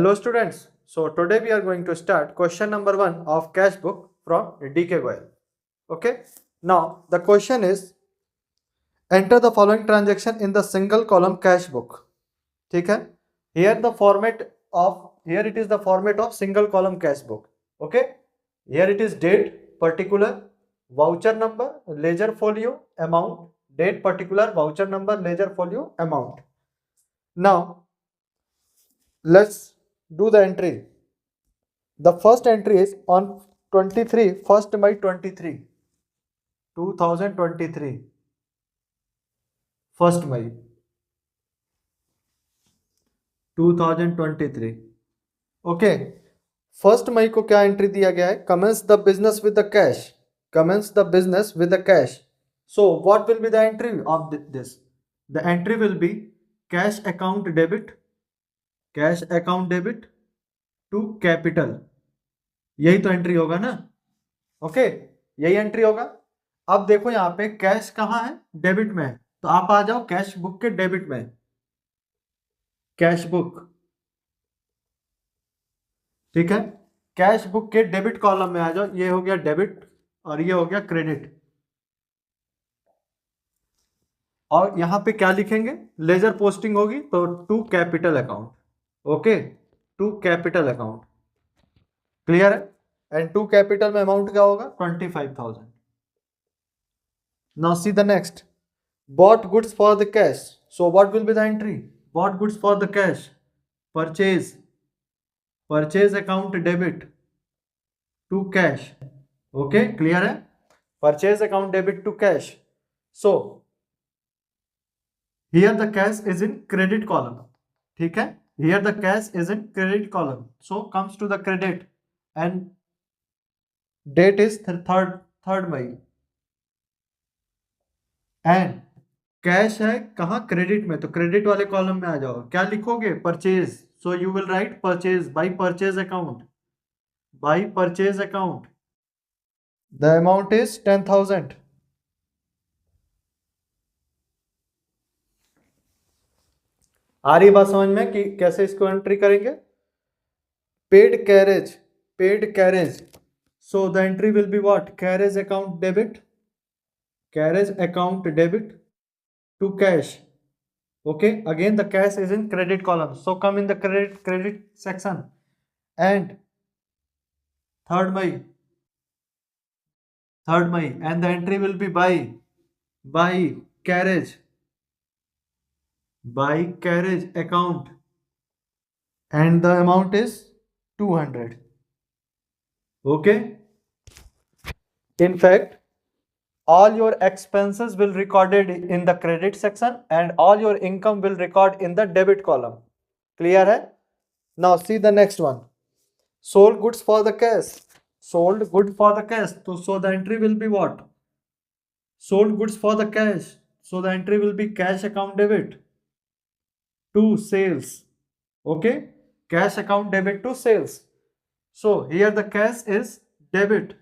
Hello students. So today we are going to start question number 1 of cash book from DK Goyal. Okay. Now the question is enter the following transaction in the single column cash book. ठीक है. Here it is the format of single column cash book. Okay. Here it is date, particular, voucher number, ledger folio, amount, date, particular, voucher number, ledger folio, amount. Now let's do the entry. The first entry is on 1st May 2023. 1st May 2023. Okay. 1st मई को क्या entry दिया गया है? Commence the business with the cash. Commence the business with the cash. So what will be the entry of this? The entry will be cash account debit. Cash account debit to capital. यही तो entry होगा ना. Okay. यही entry होगा. अब देखो यहाँ पे कैश कहाँ है? डेबिट में है. तो आप आ जाओ कैश बुक के डेबिट में. Cash book. ठीक है. कैश बुक के डेबिट कॉलम में आ जाओ. ये हो गया डेबिट और ये हो गया क्रेडिट. और यहां पे क्या लिखेंगे? लेजर पोस्टिंग होगी तो to capital account. Okay. To capital account. Clear है. एंड टू कैपिटल में अमाउंट क्या होगा? 25,000. Now see the next. Bought goods for the cash. So what will be the entry? Bought goods for the cash. Purchase. Purchase account debit to cash. Okay. Clear है. Purchase account debit to cash. So here the cash is in credit column. ठीक है. Here the cash is in credit column. So comes to the credit and date is 3rd May. And cash है कहाँ? Credit में. तो credit वाले column में आ जाओ. क्या लिखोगे? Purchase. So you will write purchase by purchase account. By purchase account. The amount is 10,000. आ रही बात समझ में कि कैसे इसको एंट्री करेंगे? Paid carriage. Paid carriage. So the entry will be what? Carriage account debit. Carriage account debit to cash. Okay. Again the cash is in credit column. So come in the credit section. And 3rd May. And the entry will be by carriage. By carriage account. And the amount is 200. Okay. In fact, all your expenses will recorded in the credit section and all your income will record in the debit column. Clear hai? Now see the next one. Sold goods for the cash. Sold good for the cash. So the entry will be what? Sold goods for the cash. So the entry will be cash account debit to sales. Okay. Cash account debit to sales. So here the cash is debit.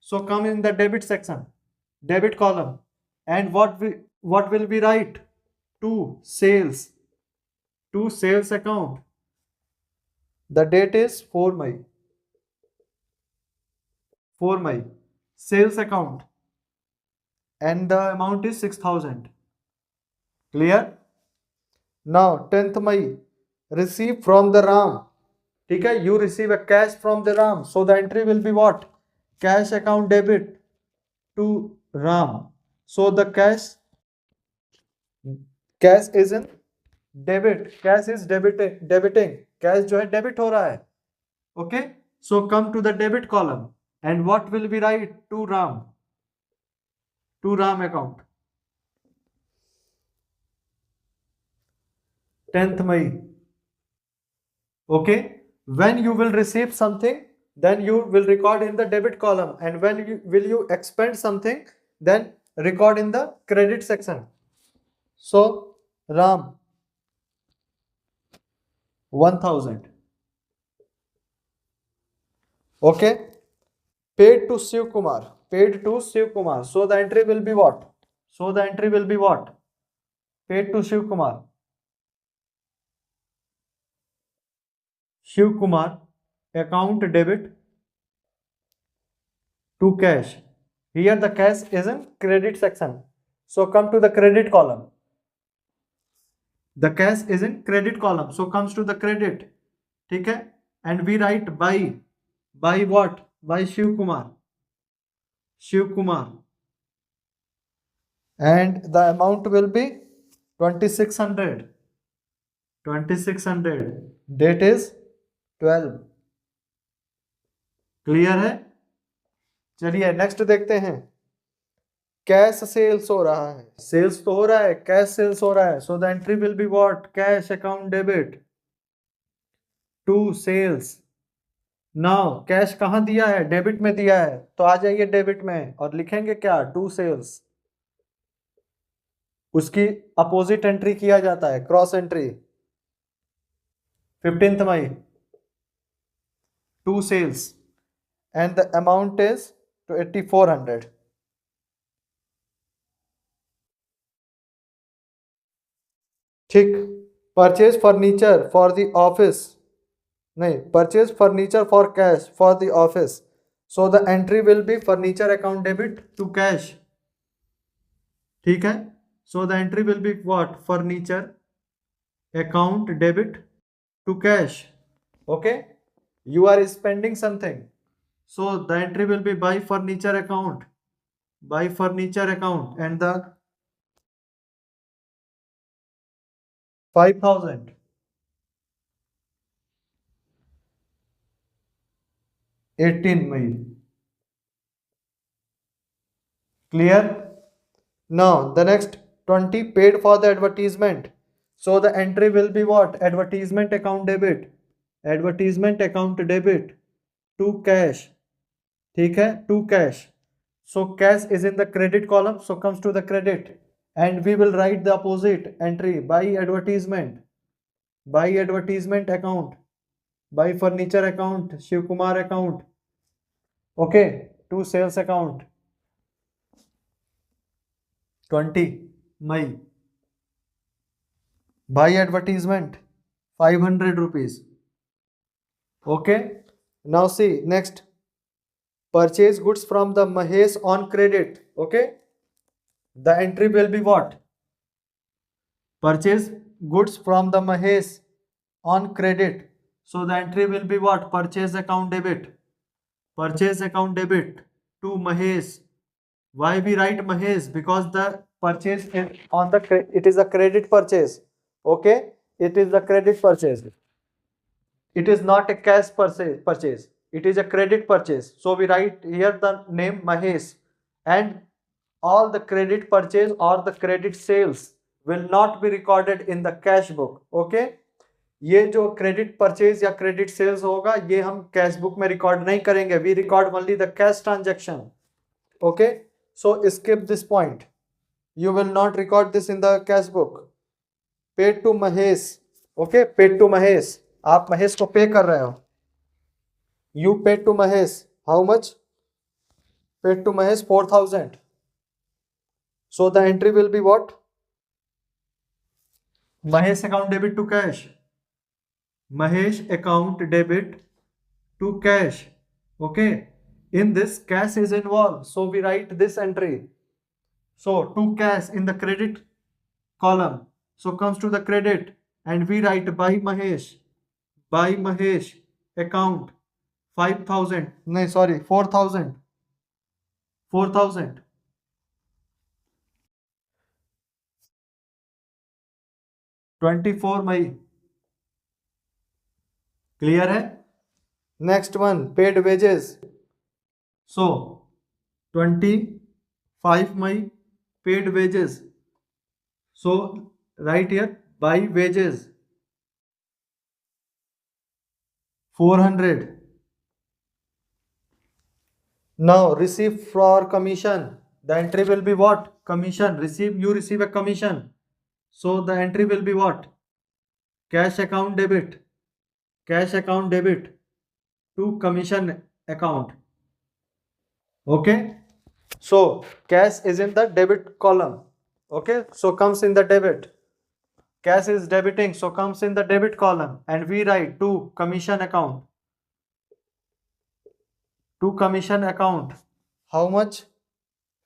So come in the debit section. Debit column. And what will we write? To sales. To sales account. The date is 4 May. 4 May. Sales account. And the amount is 6,000. Clear? Now 10th May. Receive from the RAM. ठीक है. You receive a cash from the RAM. So the entry will be what? Cash account debit to RAM. So the cash is in debit. Cash is debiting. Cash जो है debit हो रहा है. Okay. So come to the debit column. And what will we write? To RAM. To RAM account. 10th May. Okay. When you will receive something, then you will record in the debit column. And when will you expend something, then record in the credit section. So RAM 1,000. Okay. Paid to Shiv Kumar. Paid to Shiv Kumar. So the entry will be what? Paid to Shiv Kumar. Shiv Kumar, account debit to cash. Here the cash is in credit section, so come to the credit column. The cash is in credit column, so comes to the credit. ठीक है, and we write by what? By Shiv Kumar, and the amount will be 2600. Date is 12. Clear है? चलिए next देखते हैं. Cash sales हो रहा है, sales तो हो रहा है, कैश सेल्स हो रहा है, so the entry will be what? Cash account debit to sales. Now cash कहां दिया है? डेबिट में दिया है, तो आ जाइए डेबिट में और लिखेंगे क्या? To sales. उसकी अपोजिट एंट्री किया जाता है, cross entry. 15th May, to sales, and the amount is 8400. ठीक. Purchase furniture for the office, नहीं, purchase furniture for cash for the office, so the entry will be furniture account debit to cash. ठीक है, so the entry will be what? Furniture account debit to cash. Okay, you are spending something, so the entry will be by furniture account, and the 5000. 18 May. Clear? Now the next 20 paid for the advertisement, so the entry will be what? Advertisement account debit to cash. ठीक है, to cash. So cash is in the credit column, so comes to the credit, and we will write the opposite entry by advertisement account, by furniture account, Shiv Kumar account. Okay, to sales account. 20 May. By advertisement 500 rupees. Okay, now see next. Purchase goods from the Mahesh on credit. Okay, the entry will be what? Purchase goods from the Mahesh on credit, so the entry will be what? Purchase account debit to Mahesh. Why we write Mahesh? Because the purchase is on the it is a credit purchase. Okay, it is the credit purchase. It is not a cash purchase. It is a credit purchase. So we write here the name Mahesh, and all the credit purchase or the credit sales will not be recorded in the cash book. Okay, ये जो credit purchase या credit sales होगा, ये हम cash book में record नहीं करेंगे. We record only the cash transaction. Okay, so skip this point. You will not record this in the cash book. Paid to Mahesh. Okay, paid to Mahesh, आप महेश को pay कर रहे हो. You paid to Mahesh, how much? Paid to Mahesh 4000. So the entry will be what? Mahesh account debit to cash. Mahesh account debit to cash. Okay, in this cash is involved, so we write this entry. So to cash in the credit column, so comes to the credit, and we write by Mahesh account 5000. No, sorry, 4000. 24 May. Clear है? Next one, paid wages. So 25 May, paid wages. So right here by wages 400. Now receive for commission, the entry will be what? Commission. Receive, you receive a commission, so the entry will be what? Cash account debit to commission account. Okay, so cash is in the debit column. Okay, so comes in the debit. cash is debiting, so comes in the debit column, and we write to commission account. To commission account, how much?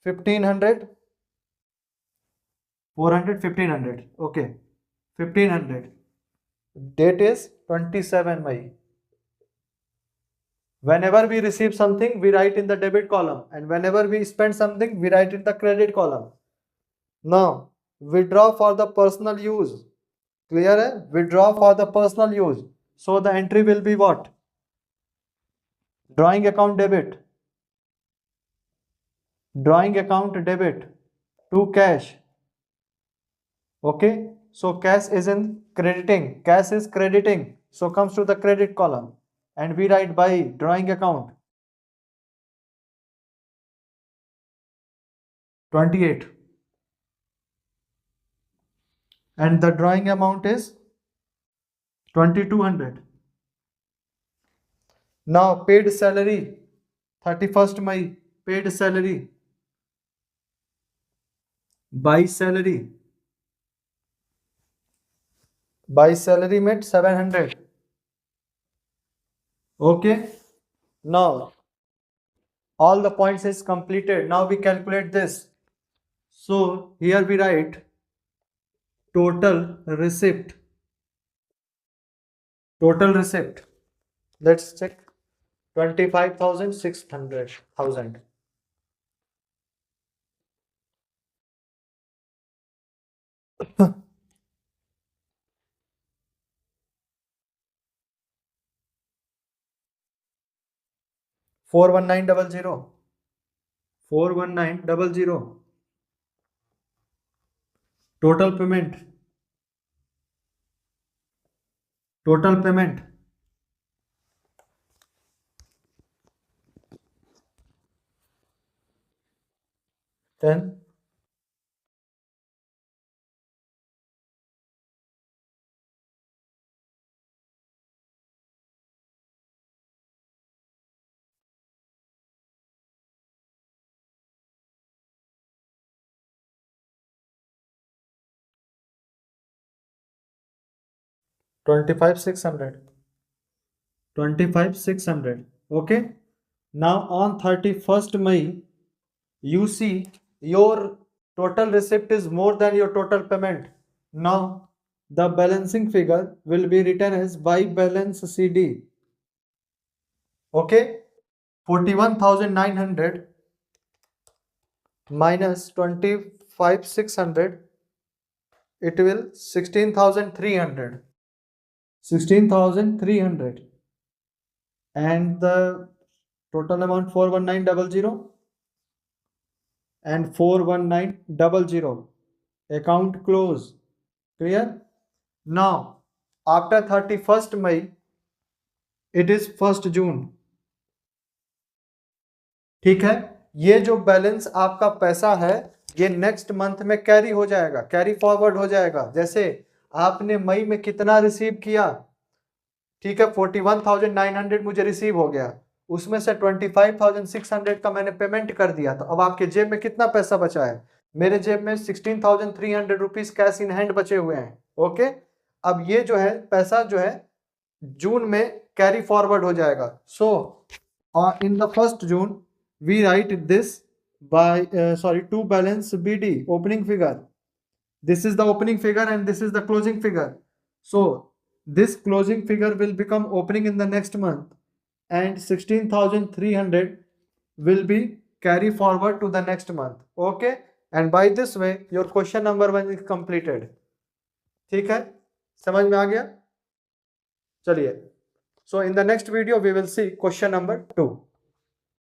1500, 400, 1500. Okay, 1500. Date is 27 May. Whenever we receive something, we write in the debit column, and whenever we spend something, we write in the credit column. Now, withdraw for the personal use. Clear hai? Withdraw for the personal use. So the entry will be what? Drawing account debit. Drawing account debit to cash. Okay, so cash is in crediting. Cash is crediting, so comes to the credit column, and we write by drawing account 28, and the drawing amount is 2200. Now paid salary, 31st May, paid salary. By salary. By salary meant 700. Okay. Now all the points is completed. Now we calculate this. So here we write total receipt. Total receipt. Let's check. 25,600,000. Four 41900. 41900. Total payment. Total payment. 10. Twenty-five six hundred. 25,600. Okay. Now on 31st May, you see your total receipt is more than your total payment. Now the balancing figure will be written as by balance CD. Okay. 41,900 minus 25,600, it will 16,300. 16,300, and the total amount 41900 and 41900. Account close. Clear? Now after 31st May, it is 1st June. ठीक है, ये जो balance आपका पैसा है ये next month में carry हो जाएगा, कैरी फॉरवर्ड हो जाएगा। जैसे आपने मई में कितना रिसीव किया, ठीक है, 41,900 मुझे रिसीव हो गया, उसमें से 25,600 का मैंने पेमेंट कर दिया, तो अब आपके जेब में कितना पैसा बचा है? मेरे जेब में 16,300 रुपीज कैश इन हैंड बचे हुए हैं। ओके, अब ये जो है पैसा जो है जून में कैरी फॉरवर्ड हो जाएगा। So in the 1st June we write this by to balance BD, opening figure. This is the opening figure and this is the closing figure. So this closing figure will become opening in the next month, and 16,300 will be carry forward to the next month. Okay, and by this way your question number 1 is completed. ठीक है, समझ में आ गया? चलिए, so in the next video we will see question number 2.